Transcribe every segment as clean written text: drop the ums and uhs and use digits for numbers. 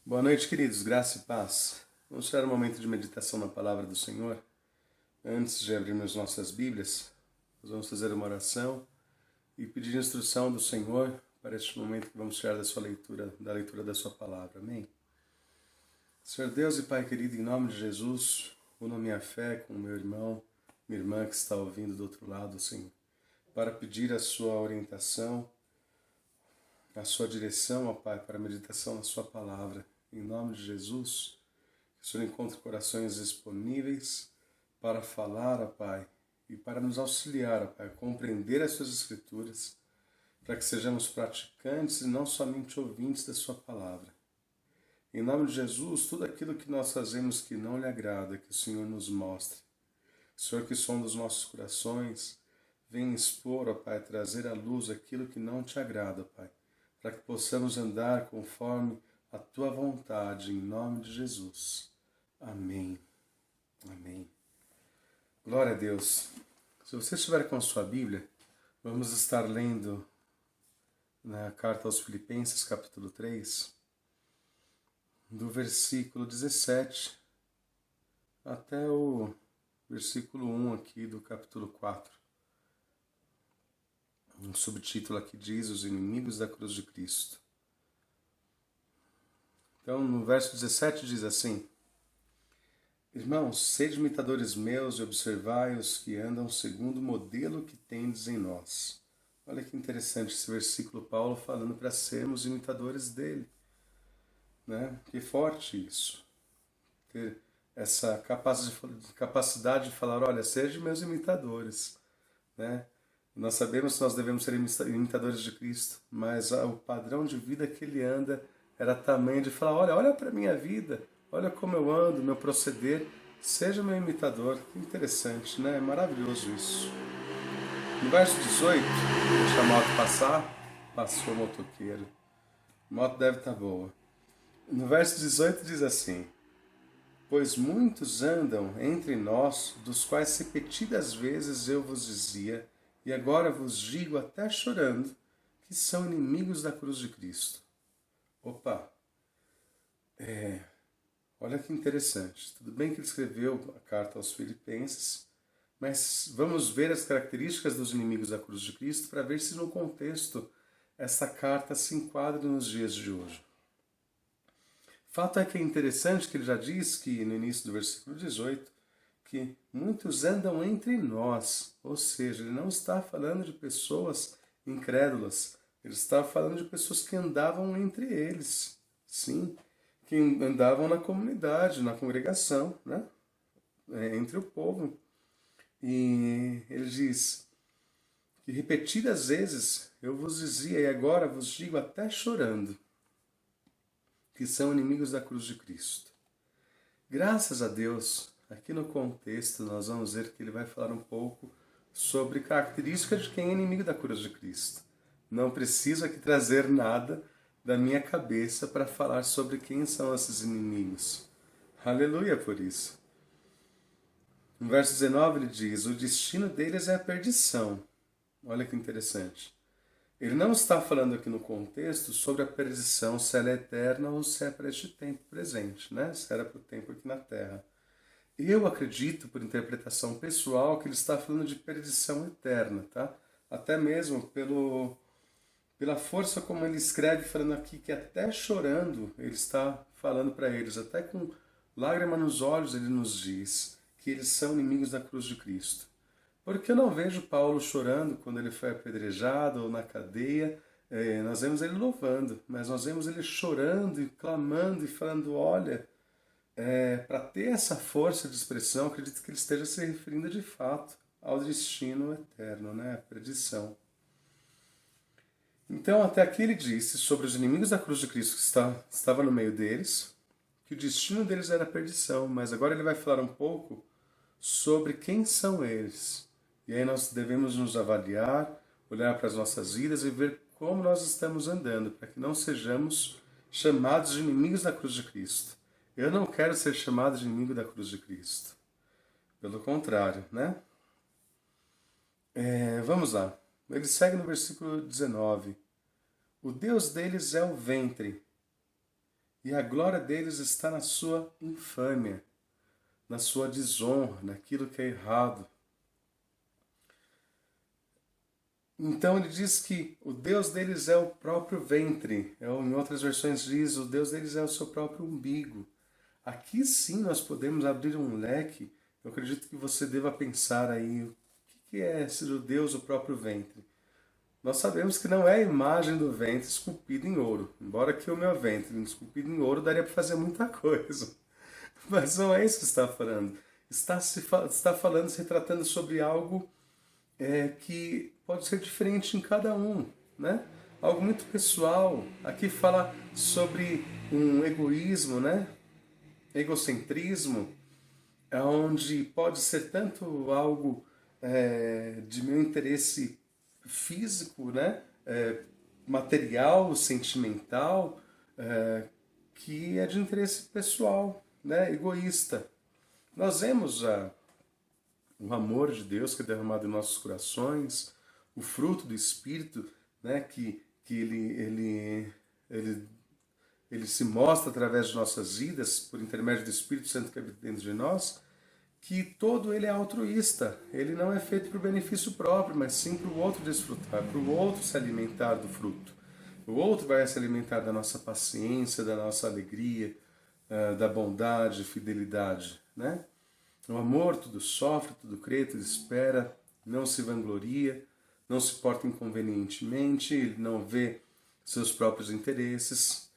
Boa noite, queridos. Graça e paz. Vamos tirar um momento de meditação na palavra do Senhor. Antes de abrirmos nossas Bíblias, nós vamos fazer uma oração e pedir instrução do Senhor para este momento que vamos tirar da leitura da sua palavra. Amém? Senhor Deus e Pai querido, em nome de Jesus, uno minha fé com o meu irmão, minha irmã que está ouvindo do outro lado, Senhor, para pedir a sua orientação, a sua direção, ó Pai, para a meditação na sua palavra. Em nome de Jesus, que o Senhor encontre corações disponíveis para falar, ó Pai, e para nos auxiliar, ó Pai, a compreender as suas escrituras, para que sejamos praticantes e não somente ouvintes da sua palavra. Em nome de Jesus, tudo aquilo que nós fazemos que não lhe agrada, que o Senhor nos mostre. O Senhor que sonda os nossos corações, vem expor, ó Pai, trazer à luz aquilo que não te agrada, ó Pai, para que possamos andar conforme a tua vontade, em nome de Jesus. Amém. Amém. Glória a Deus. Se você estiver com a sua Bíblia, vamos estar lendo na carta aos Filipenses, capítulo 3, do versículo 17 até o versículo 1 aqui do capítulo 4. Um subtítulo aqui diz: Os inimigos da cruz de Cristo. Então, no verso 17 diz assim: Irmãos, sede imitadores meus e observai os que andam segundo o modelo que tendes em nós. Olha que interessante esse versículo, Paulo falando para sermos imitadores dele. Né? Que forte isso. Ter essa capacidade de falar, olha, sejam meus imitadores. Né? Nós sabemos que nós devemos ser imitadores de Cristo, mas o padrão de vida que ele anda era tamanho de falar, olha para a minha vida, olha como eu ando, meu proceder, seja meu imitador. Que interessante, né? É maravilhoso isso. No verso 18, deixa a moto passar, passou o motoqueiro. A moto deve estar boa. No verso 18 diz assim: Pois muitos andam entre nós, dos quais repetidas vezes eu vos dizia, e agora vos digo até chorando, que são inimigos da cruz de Cristo. Opa! Olha que interessante. Tudo bem que ele escreveu a carta aos Filipenses, mas vamos ver as características dos inimigos da cruz de Cristo para ver se no contexto essa carta se enquadra nos dias de hoje. Fato é que é interessante que ele já diz que no início do versículo 18 que muitos andam entre nós, ou seja, ele não está falando de pessoas incrédulas, ele está falando de pessoas que andavam entre eles, sim, que andavam na comunidade, na congregação, né? Entre o povo. E ele diz que repetidas vezes eu vos dizia, e agora vos digo até chorando, que são inimigos da cruz de Cristo. Graças a Deus, aqui no contexto nós vamos ver que ele vai falar um pouco sobre características de quem é inimigo da cruz de Cristo. Não preciso aqui trazer nada da minha cabeça para falar sobre quem são esses inimigos. Aleluia por isso. No verso 19 ele diz: o destino deles é a perdição. Olha que interessante. Ele não está falando aqui no contexto sobre a perdição, se ela é eterna ou se é para este tempo presente, né? Se era para o tempo aqui na Terra. Eu acredito, por interpretação pessoal, que ele está falando de perdição eterna, tá? Até mesmo pela força como ele escreve, falando aqui que até chorando ele está falando para eles, até com lágrima nos olhos ele nos diz que eles são inimigos da cruz de Cristo. Porque eu não vejo Paulo chorando quando ele foi apedrejado ou na cadeia. Nós vemos ele louvando, mas nós vemos ele chorando e clamando e falando, olha, para ter essa força de expressão, acredito que ele esteja se referindo de fato ao destino eterno, né? A perdição. Então, até aqui ele disse sobre os inimigos da cruz de Cristo que estava no meio deles, que o destino deles era a perdição, mas agora ele vai falar um pouco sobre quem são eles. E aí nós devemos nos avaliar, olhar para as nossas vidas e ver como nós estamos andando, para que não sejamos chamados de inimigos da cruz de Cristo. Eu não quero ser chamado de inimigo da cruz de Cristo. Pelo contrário, né? Vamos lá. Ele segue no versículo 19. O Deus deles é o ventre, E a glória deles está na sua infâmia, na sua desonra, naquilo que é errado. Então ele diz que o Deus deles é o próprio ventre. Em outras versões diz, o Deus deles é o seu próprio umbigo. Aqui sim nós podemos abrir um leque. Eu acredito que você deva pensar aí, o que é ser o Deus o próprio ventre? Nós sabemos que não é a imagem do ventre esculpida em ouro. Embora que o meu ventre esculpido em ouro daria para fazer muita coisa. Mas não é isso que está falando. Está falando, se tratando sobre algo que pode ser diferente em cada um, né? Algo muito pessoal. Aqui fala sobre um egoísmo, né? Egocentrismo, onde pode ser tanto algo de meu interesse físico, né? Material, sentimental, que é de interesse pessoal, né? Egoísta. Nós vemos o amor de Deus que é derramado em nossos corações, o fruto do Espírito, né, que ele se mostra através de nossas vidas, por intermédio do Espírito Santo que habita dentro de nós, que todo ele é altruísta. Ele não é feito para o benefício próprio, mas sim para o outro desfrutar, para o outro se alimentar do fruto. O outro vai se alimentar da nossa paciência, da nossa alegria, da bondade, fidelidade, né? O amor tudo sofre, tudo crê, tudo espera, não se vangloria, não se porta inconvenientemente, ele não vê seus próprios interesses,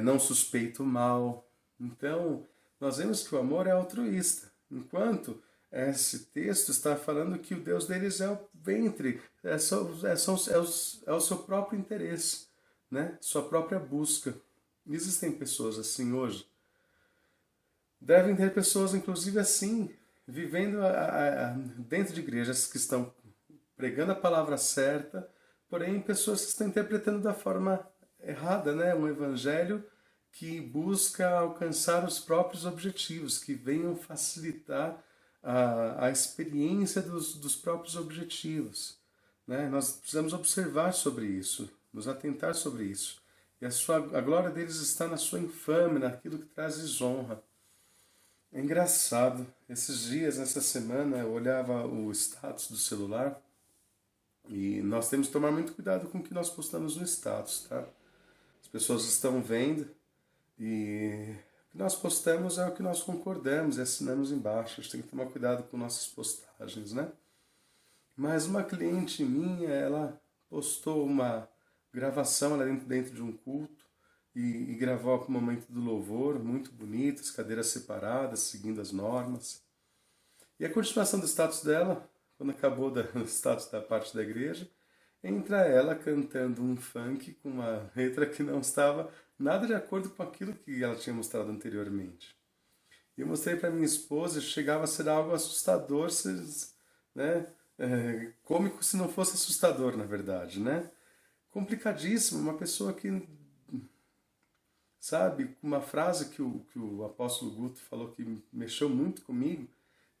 não suspeita o mal. Então, nós vemos que o amor é altruísta, enquanto esse texto está falando que o Deus deles é o ventre, é o seu próprio interesse, né? Sua própria busca. Existem pessoas assim hoje. Devem ter pessoas, inclusive assim, vivendo dentro de igrejas que estão pregando a palavra certa, porém pessoas que estão interpretando da forma errada, né? Um evangelho que busca alcançar os próprios objetivos, que venham facilitar a experiência dos próprios objetivos, né? Nós precisamos observar sobre isso, nos atentar sobre isso. E a glória deles está na sua infâmia, naquilo que traz desonra. É engraçado, esses dias, essa semana, eu olhava o status do celular e nós temos que tomar muito cuidado com o que nós postamos no status, tá? As pessoas estão vendo e o que nós postamos é o que nós concordamos e assinamos embaixo. A gente tem que tomar cuidado com nossas postagens, né? Mas uma cliente minha, ela postou uma gravação lá dentro de um culto e gravou o momento do louvor, muito bonito, as cadeiras separadas, seguindo as normas. E a continuação do status dela, quando acabou o status da parte da igreja, entra ela cantando um funk com uma letra que não estava nada de acordo com aquilo que ela tinha mostrado anteriormente. E eu mostrei para minha esposa, chegava a ser algo assustador, né? Cômico se não fosse assustador, na verdade, né? Complicadíssimo, uma pessoa que, sabe, uma frase que o apóstolo Guto falou que mexeu muito comigo,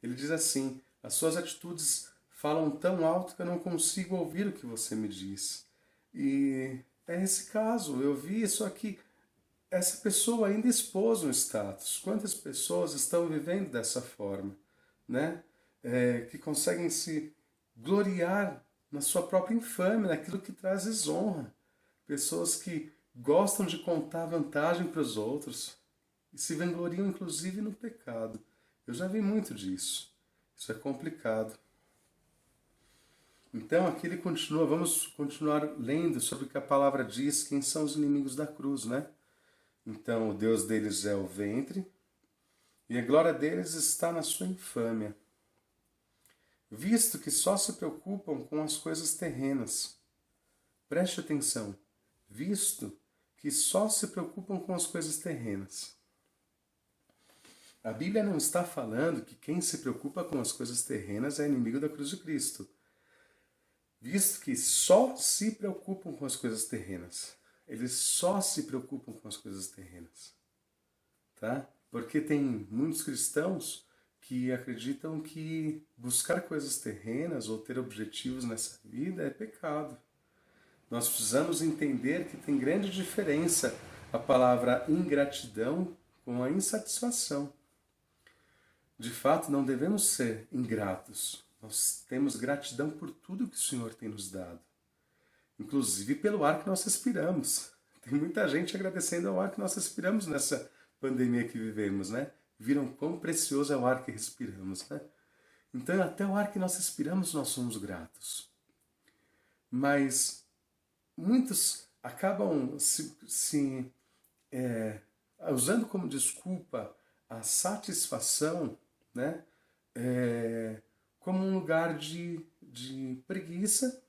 ele diz assim: as suas atitudes falam tão alto que eu não consigo ouvir o que você me diz. E é esse caso, eu vi isso aqui. Essa pessoa ainda expôs um status. Quantas pessoas estão vivendo dessa forma, né? Que conseguem se gloriar na sua própria infâmia, naquilo que traz desonra. Pessoas que gostam de contar vantagem para os outros e se vangloriam inclusive no pecado. Eu já vi muito disso. Isso é complicado. Então aqui ele continua, vamos continuar lendo sobre o que a palavra diz, quem são os inimigos da cruz, né? Então o Deus deles é o ventre e a glória deles está na sua infâmia, visto que só se preocupam com as coisas terrenas. Preste atenção, visto que só se preocupam com as coisas terrenas. A Bíblia não está falando que quem se preocupa com as coisas terrenas é inimigo da cruz de Cristo. Visto que só se preocupam com as coisas terrenas. Eles só se preocupam com as coisas terrenas. Tá? Porque tem muitos cristãos que acreditam que buscar coisas terrenas ou ter objetivos nessa vida é pecado. Nós precisamos entender que tem grande diferença a palavra ingratidão com a insatisfação. De fato, não devemos ser ingratos. Nós temos gratidão por tudo que o Senhor tem nos dado. Inclusive pelo ar que nós respiramos. Tem muita gente agradecendo ao ar que nós respiramos nessa pandemia que vivemos, né? Viram quão precioso é o ar que respiramos, né? Então, até o ar que nós respiramos, nós somos gratos. Mas muitos acabam usando como desculpa a satisfação, né? Como um lugar de preguiça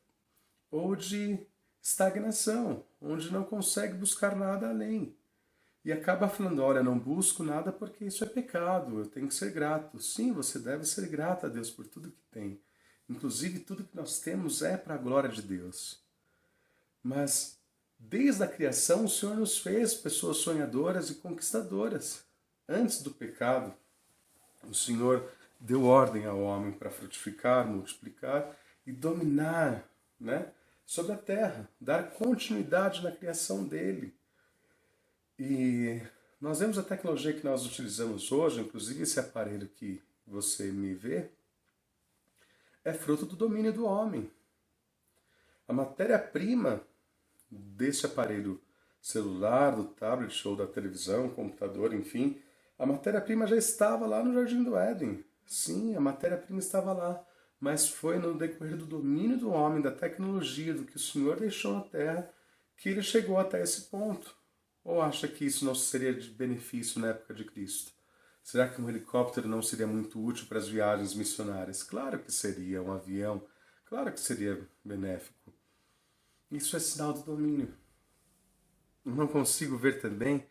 ou de estagnação, onde não consegue buscar nada além. E acaba falando, olha, não busco nada porque isso é pecado, eu tenho que ser grato. Sim, você deve ser grato a Deus por tudo que tem. Inclusive, tudo que nós temos é para a glória de Deus. Mas, desde a criação, o Senhor nos fez pessoas sonhadoras e conquistadoras. Antes do pecado, o Senhor deu ordem ao homem para frutificar, multiplicar e dominar, né, sobre a terra, dar continuidade na criação dele. E nós vemos a tecnologia que nós utilizamos hoje, inclusive esse aparelho que você me vê, é fruto do domínio do homem. A matéria-prima desse aparelho celular, do tablet ou da televisão, computador, enfim, a matéria-prima já estava lá no Jardim do Éden. Sim, a matéria-prima estava lá, mas foi no decorrer do domínio do homem, da tecnologia, do que o Senhor deixou na terra, que ele chegou até esse ponto. Ou acha que isso não seria de benefício na época de Cristo? Será que um helicóptero não seria muito útil para as viagens missionárias? Claro que seria, um avião, claro que seria benéfico. Isso é sinal do domínio. Eu não consigo ver também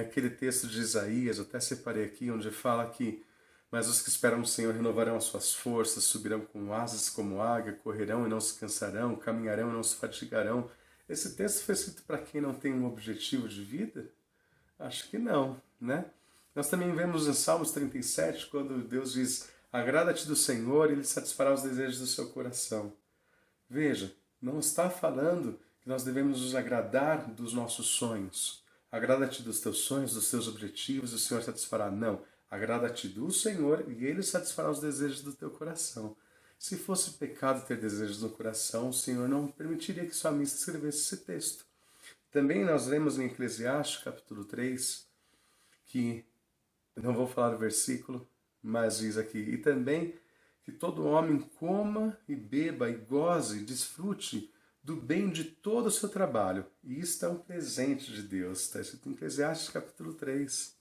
aquele texto de Isaías, eu até separei aqui, onde fala que mas os que esperam no Senhor renovarão as suas forças, subirão com asas como águia, correrão e não se cansarão, caminharão e não se fatigarão. Esse texto foi escrito para quem não tem um objetivo de vida? Acho que não, né? Nós também vemos em Salmos 37, quando Deus diz, agrada-te do Senhor e Ele satisfará os desejos do seu coração. Veja, não está falando que nós devemos nos agradar dos nossos sonhos. Agrada-te dos teus sonhos, dos teus objetivos, e o Senhor satisfará. Não, agrada-te do Senhor e Ele satisfará os desejos do teu coração. Se fosse pecado ter desejos no coração, o Senhor não permitiria que o salmista escrevesse esse texto. Também nós lemos em Eclesiastes, capítulo 3, que, não vou falar o versículo, mas diz aqui, e também que todo homem coma e beba e goze, desfrute do bem de todo o seu trabalho. E isto é um presente de Deus. Está escrito em Eclesiastes, capítulo 3.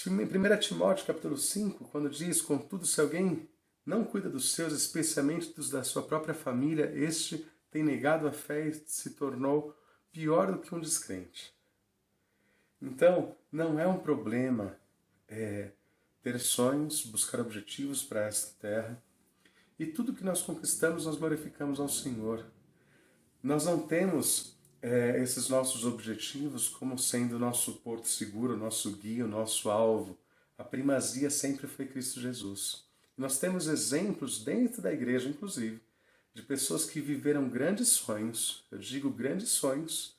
Em 1 Timóteo, capítulo 5, quando diz, contudo, se alguém não cuida dos seus, especialmente dos da sua própria família, este tem negado a fé e se tornou pior do que um descrente. Então, não é um problema ter sonhos, buscar objetivos para esta terra. E tudo que nós conquistamos, nós glorificamos ao Senhor. Nós não temos esses nossos objetivos como sendo o nosso porto seguro, o nosso guia, o nosso alvo. A primazia sempre foi Cristo Jesus. Nós temos exemplos dentro da igreja, inclusive, de pessoas que viveram grandes sonhos, eu digo grandes sonhos,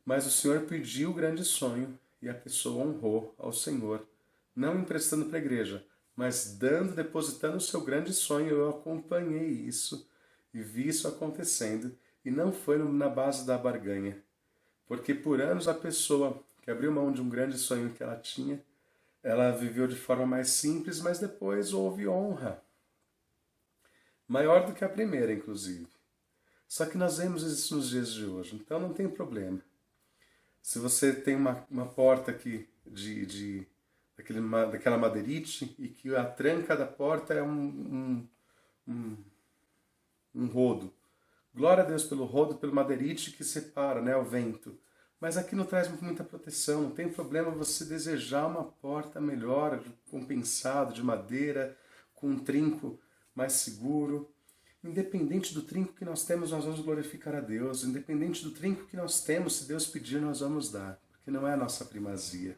mas o Senhor pediu o grande sonho e a pessoa honrou ao Senhor, não emprestando para a igreja, mas depositando o seu grande sonho. Eu acompanhei isso e vi isso acontecendo, e não foi na base da barganha, porque por anos a pessoa que abriu mão de um grande sonho que ela tinha, ela viveu de forma mais simples, mas depois houve honra. Maior do que a primeira, inclusive. Só que nós vemos isso nos dias de hoje, então não tem problema. Se você tem uma porta aqui daquela madeirite e que a tranca da porta é um rodo. Glória a Deus pelo rodo, pelo madeirite que separa, né, o vento. Mas aqui não traz muita proteção, não tem problema você desejar uma porta melhor, compensada, de madeira, com um trinco mais seguro. Independente do trinco que nós temos, nós vamos glorificar a Deus. Independente do trinco que nós temos, se Deus pedir, nós vamos dar. Porque não é a nossa primazia.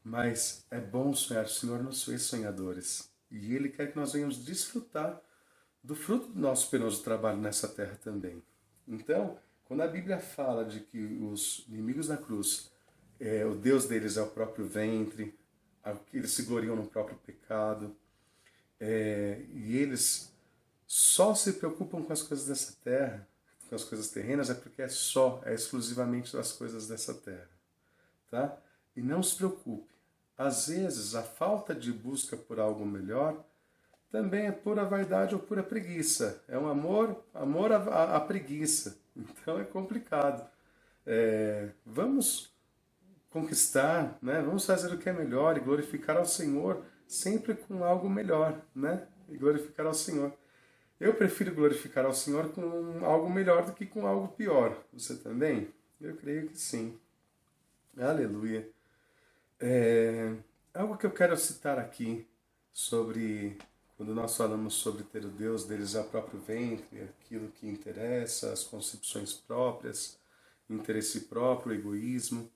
Mas é bom sonhar, o Senhor nos fez sonhadores. E Ele quer que nós venhamos desfrutar do fruto do nosso penoso trabalho nessa terra também. Então, Quando a Bíblia fala de que os inimigos da cruz, o Deus deles é o próprio ventre, que eles se gloriam no próprio pecado, e eles só se preocupam com as coisas dessa terra, com as coisas terrenas, é porque é exclusivamente das coisas dessa terra. Tá? E não se preocupe. Às vezes, a falta de busca por algo melhor também é pura vaidade ou pura preguiça. É um amor à preguiça. Então é complicado. Vamos conquistar, né? Vamos fazer o que é melhor e glorificar ao Senhor sempre com algo melhor, né? E glorificar ao Senhor. Eu prefiro glorificar ao Senhor com algo melhor do que com algo pior. Você também? Eu creio que sim. Aleluia. Algo que eu quero citar aqui sobre quando nós falamos sobre ter o Deus deles ao próprio ventre, aquilo que interessa, as concepções próprias, interesse próprio, egoísmo.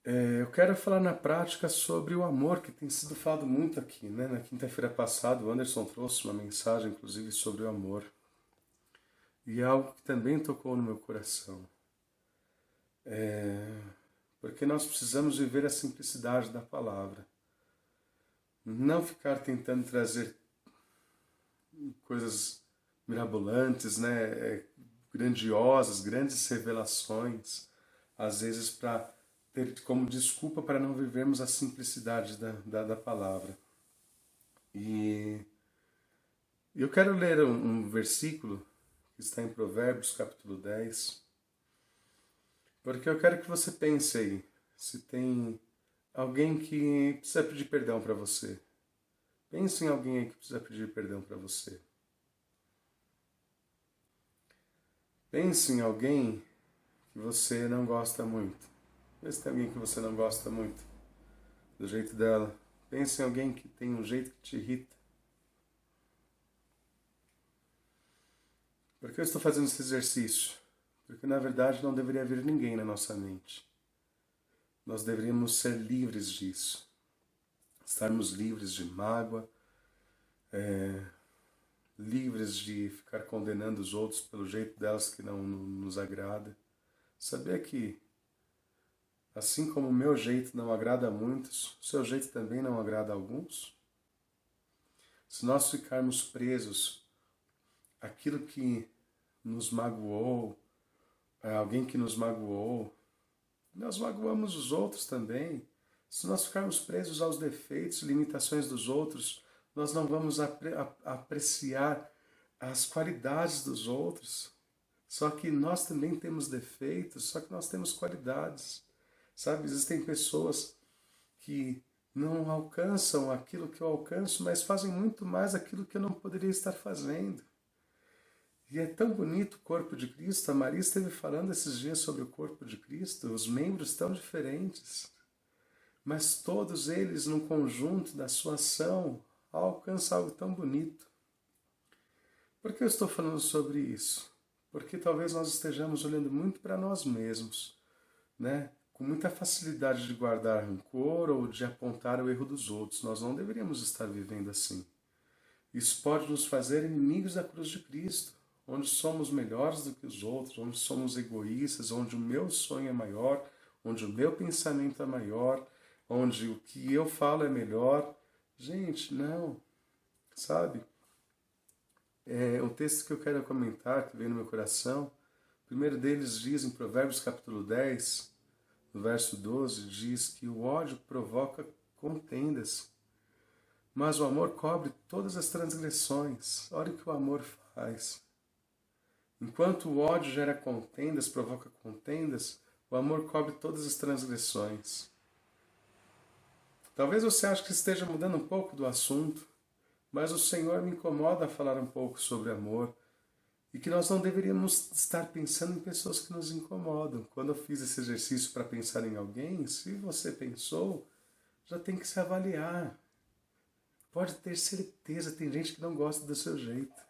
Eu quero falar na prática sobre o amor, que tem sido falado muito aqui, né? Na quinta-feira passada, o Anderson trouxe uma mensagem, inclusive, sobre o amor. E é algo que também tocou no meu coração. Porque nós precisamos viver a simplicidade da palavra. Não ficar tentando trazer coisas mirabolantes, né? Grandiosas, grandes revelações, às vezes para ter como desculpa para não vivermos a simplicidade da palavra. E eu quero ler um versículo que está em Provérbios, capítulo 10, porque eu quero que você pense aí, se tem alguém que precisa pedir perdão para você. Pense em alguém aí que precisa pedir perdão para você. Pense em alguém que você não gosta muito. Vê se tem alguém que você não gosta muito do jeito dela. Pense em alguém que tem um jeito que te irrita. Por que eu estou fazendo esse exercício? Porque na verdade não deveria haver ninguém na nossa mente. Nós deveríamos ser livres disso. Estarmos livres de mágoa, livres de ficar condenando os outros pelo jeito delas que não nos agrada. Saber que, assim como o meu jeito não agrada a muitos, o seu jeito também não agrada a alguns. Se nós ficarmos presos àquilo que nos magoou, alguém que nos magoou, nós magoamos os outros também. Se nós ficarmos presos aos defeitos, limitações dos outros, nós não vamos apreciar as qualidades dos outros. Só que nós também temos defeitos, só que nós temos qualidades. Sabe, existem pessoas que não alcançam aquilo que eu alcanço, mas fazem muito mais aquilo que eu não poderia estar fazendo. E é tão bonito o corpo de Cristo. A Maria esteve falando esses dias sobre o corpo de Cristo. Os membros tão diferentes, mas todos eles, no conjunto da sua ação, alcançam algo tão bonito. Por que eu estou falando sobre isso? Porque talvez nós estejamos olhando muito para nós mesmos, né? Com muita facilidade de guardar rancor ou de apontar o erro dos outros. Nós não deveríamos estar vivendo assim. Isso pode nos fazer inimigos da cruz de Cristo, onde somos melhores do que os outros, onde somos egoístas, onde o meu sonho é maior, onde o meu pensamento é maior, onde o que eu falo é melhor. Gente, não. Sabe? O texto que eu quero comentar, que veio no meu coração, o primeiro deles diz em Provérbios capítulo 10, no verso 12, diz que o ódio provoca contendas, mas o amor cobre todas as transgressões. Olha o que o amor faz. Enquanto o ódio gera contendas, provoca contendas, o amor cobre todas as transgressões. Talvez você ache que esteja mudando um pouco do assunto, mas o Senhor me incomoda a falar um pouco sobre amor e que nós não deveríamos estar pensando em pessoas que nos incomodam. Quando eu fiz esse exercício para pensar em alguém, se você pensou, já tem que se avaliar. Pode ter certeza, tem gente que não gosta do seu jeito.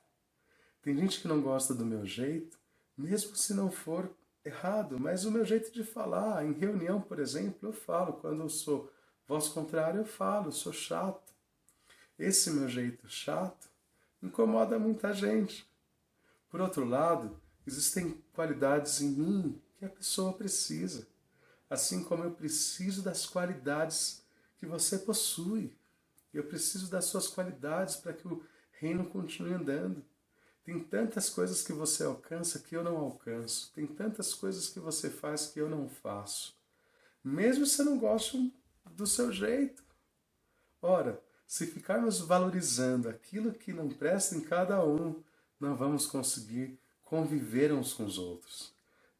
Tem gente que não gosta do meu jeito, mesmo se não for errado, mas o meu jeito de falar, em reunião, por exemplo, eu falo. Quando eu sou voz contrária, eu falo, eu sou chato. Esse meu jeito chato incomoda muita gente. Por outro lado, Existem qualidades em mim que a pessoa precisa, assim como eu preciso das qualidades que você possui. Eu preciso das suas qualidades para que o reino continue andando. Tem tantas coisas que você alcança que eu não alcanço. Tem tantas coisas que você faz que eu não faço. Mesmo se eu não gosto do seu jeito. Ora, se ficarmos valorizando aquilo que não presta em cada um, não vamos conseguir conviver uns com os outros.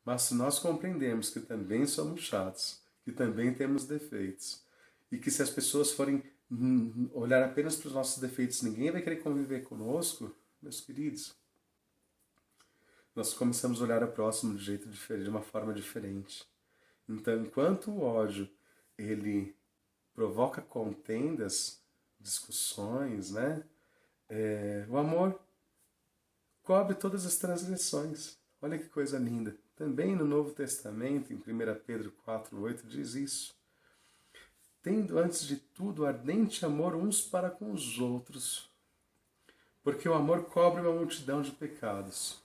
Mas se nós compreendemos que também somos chatos, que também temos defeitos, e que se as pessoas forem olhar apenas para os nossos defeitos, ninguém vai querer conviver conosco, meus queridos, nós começamos a olhar o próximo de jeito diferente, de uma forma diferente. Então, enquanto o ódio, ele provoca contendas, discussões, né? O amor cobre todas as transgressões. Olha que coisa linda. Também no Novo Testamento, em 1 Pedro 4,8, diz isso. Tendo antes de tudo ardente amor uns para com os outros, porque o amor cobre uma multidão de pecados.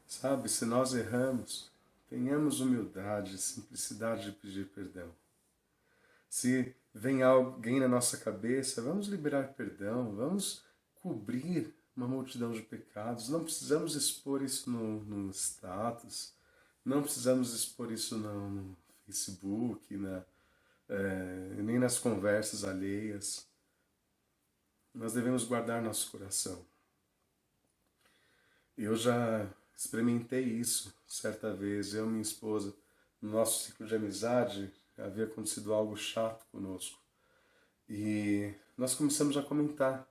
Sabe, se nós erramos, tenhamos humildade, simplicidade de pedir perdão. Se vem alguém na nossa cabeça, vamos liberar perdão, vamos cobrir uma multidão de pecados. Não precisamos expor isso no status, não precisamos expor isso no Facebook, nem nas conversas alheias. Nós devemos guardar nosso coração. Eu já experimentei isso certa vez, eu e minha esposa, no nosso ciclo de amizade, havia acontecido algo chato conosco. E nós começamos a comentar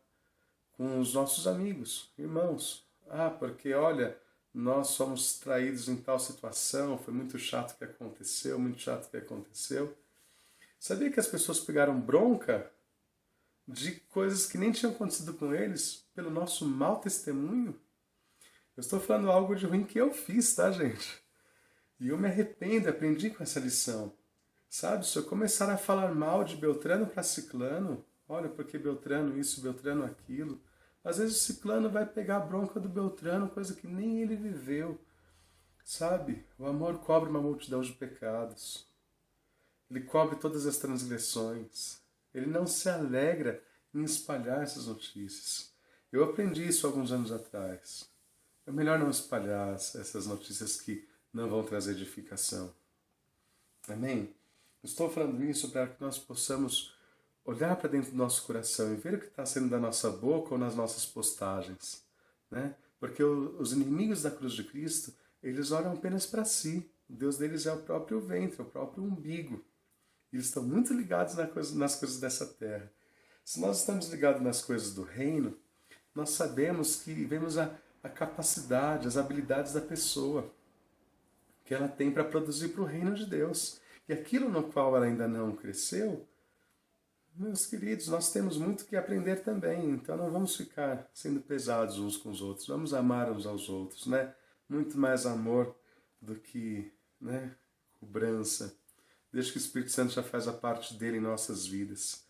com os nossos amigos, irmãos. Porque olha, nós somos traídos em tal situação, foi muito chato o que aconteceu, muito chato o que aconteceu. Sabia que as pessoas pegaram bronca de coisas que nem tinham acontecido com eles pelo nosso mau testemunho? Eu estou falando algo de ruim que eu fiz, tá, gente? E eu me arrependo, aprendi com essa lição. Sabe, se eu começar a falar mal de Beltrano para Ciclano, olha, porque Beltrano isso, Beltrano aquilo, às vezes o Ciclano vai pegar a bronca do Beltrano, coisa que nem ele viveu. Sabe, o amor cobre uma multidão de pecados. Ele cobre todas as transgressões. Ele não se alegra em espalhar essas notícias. Eu aprendi isso alguns anos atrás. É melhor não espalhar essas notícias que não vão trazer edificação. Amém? Estou falando isso para que nós possamos olhar para dentro do nosso coração e ver o que está saindo da nossa boca ou nas nossas postagens. Né? Porque os inimigos da cruz de Cristo, eles olham apenas para si. O Deus deles é o próprio ventre, é o próprio umbigo. Eles estão muito ligados nas coisas dessa terra. Se nós estamos ligados nas coisas do reino, nós sabemos que vemos a capacidade, as habilidades da pessoa que ela tem para produzir para o reino de Deus. E aquilo no qual ela ainda não cresceu, meus queridos, nós temos muito que aprender também. Então não vamos ficar sendo pesados uns com os outros. Vamos amar uns aos outros, né? Muito mais amor do que, né, cobrança. Desde que o Espírito Santo já faz a parte dele em nossas vidas.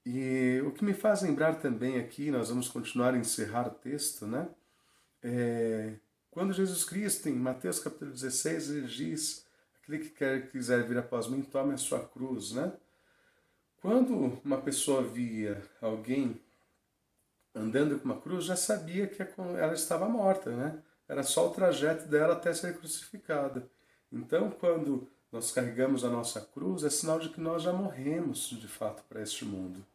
E o que me faz lembrar também aqui, nós vamos continuar a encerrar o texto, né? Quando Jesus Cristo, em Mateus capítulo 16, ele diz: aquele que quiser vir após mim, tome a sua cruz, né? Quando uma pessoa via alguém andando com uma cruz, já sabia que ela estava morta, né? Era só o trajeto dela até ser crucificada. Então, quando nós carregamos a nossa cruz, é sinal de que nós já morremos, de fato, para este mundo.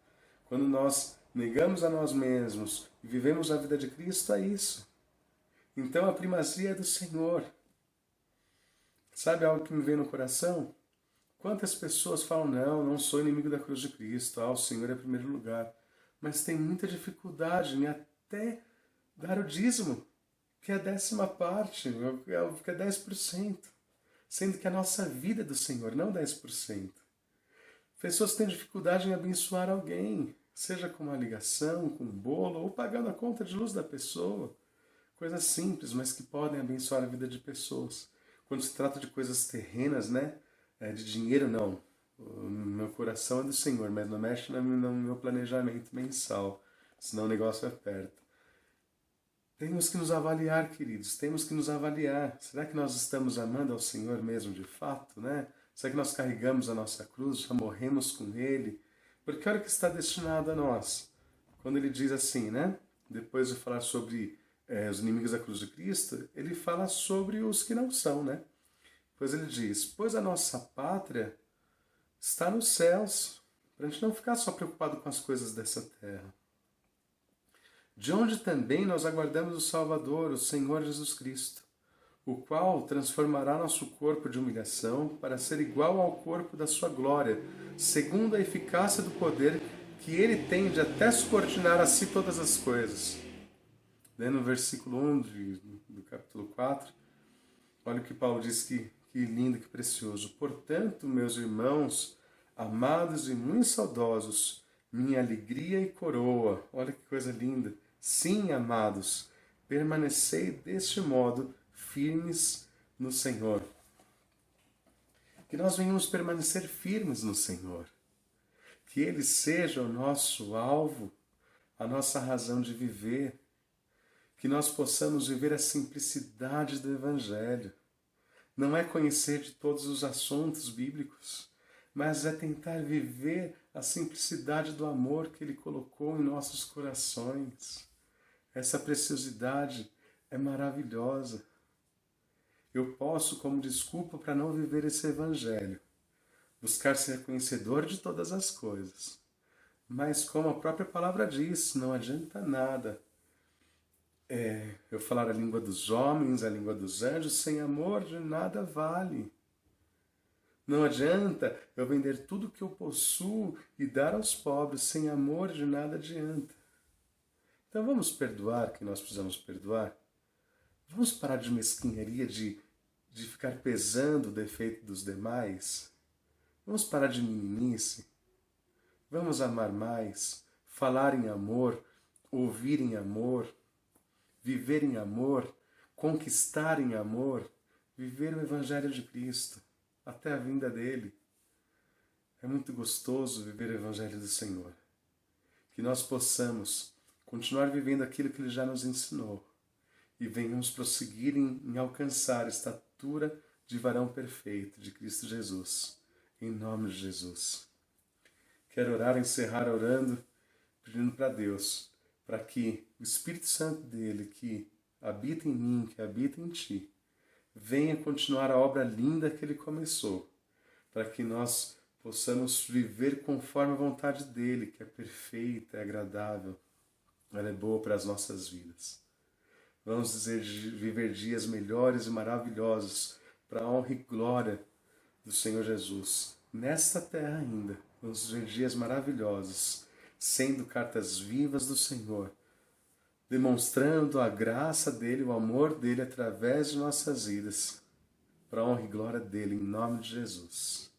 Quando nós negamos a nós mesmos e vivemos a vida de Cristo, é isso. Então a primazia é do Senhor. Sabe algo que me vem no coração? Quantas pessoas falam, não sou inimigo da cruz de Cristo, o Senhor é em primeiro lugar. Mas tem muita dificuldade em até dar o dízimo, que é a 10ª parte, que é 10%. Sendo que a nossa vida é do Senhor, não 10%. Pessoas têm dificuldade em abençoar alguém, seja com uma ligação, com um bolo, ou pagando a conta de luz da pessoa. Coisas simples, mas que podem abençoar a vida de pessoas. Quando se trata de coisas terrenas, né? De dinheiro, não. O meu coração é do Senhor, mas não mexe no meu planejamento mensal, senão o negócio aperta. Temos que nos avaliar, queridos, temos que nos avaliar. Será que nós estamos amando ao Senhor mesmo de fato, né? Será que nós carregamos a nossa cruz, já morremos com Ele? Porque olha o que está destinado a nós. Quando ele diz assim, né? Depois de falar sobre os inimigos da cruz de Cristo, ele fala sobre os que não são, né? Pois ele diz, pois a nossa pátria está nos céus, para a gente não ficar só preocupado com as coisas dessa terra. De onde também nós aguardamos o Salvador, o Senhor Jesus Cristo, o qual transformará nosso corpo de humilhação para ser igual ao corpo da sua glória, segundo a eficácia do poder que ele tem de até subordinar a si todas as coisas. No versículo 1 do capítulo 4, olha o que Paulo diz, que lindo, que precioso. Portanto, meus irmãos, amados e muito saudosos, minha alegria e coroa. Olha que coisa linda. Sim, amados, permanecei deste modo firmes no Senhor. Que nós venhamos permanecer firmes no Senhor. Que Ele seja o nosso alvo, a nossa razão de viver. Que nós possamos viver a simplicidade do Evangelho. Não é conhecer de todos os assuntos bíblicos, mas é tentar viver a simplicidade do amor que Ele colocou em nossos corações. Essa preciosidade é maravilhosa. Eu posso, como desculpa para não viver esse Evangelho, buscar ser conhecedor de todas as coisas. Mas como a própria palavra diz, não adianta nada eu falar a língua dos homens, a língua dos anjos, sem amor de nada vale. Não adianta eu vender tudo que eu possuo e dar aos pobres, sem amor de nada adianta. Então vamos perdoar quem nós precisamos perdoar? Vamos parar de mesquinharia, de ficar pesando o defeito dos demais? Vamos parar de meninice? Vamos amar mais, falar em amor, ouvir em amor, viver em amor, conquistar em amor, viver o Evangelho de Cristo, até a vinda dEle. É muito gostoso viver o Evangelho do Senhor. Que nós possamos continuar vivendo aquilo que Ele já nos ensinou e venhamos prosseguir em alcançar a estatura de varão perfeito de Cristo Jesus. Em nome de Jesus. Quero orar, encerrar orando, pedindo para Deus, para que o Espírito Santo dele, que habita em mim, que habita em ti, venha continuar a obra linda que ele começou, para que nós possamos viver conforme a vontade dele, que é perfeita, é agradável, ela é boa para as nossas vidas. Vamos viver dias melhores e maravilhosos para a honra e glória do Senhor Jesus. Nesta terra ainda, vamos viver dias maravilhosos, sendo cartas vivas do Senhor, demonstrando a graça dEle, o amor dEle através de nossas vidas, para a honra e glória dEle, em nome de Jesus.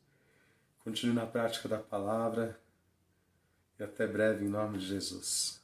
Continue na prática da palavra e até breve, em nome de Jesus.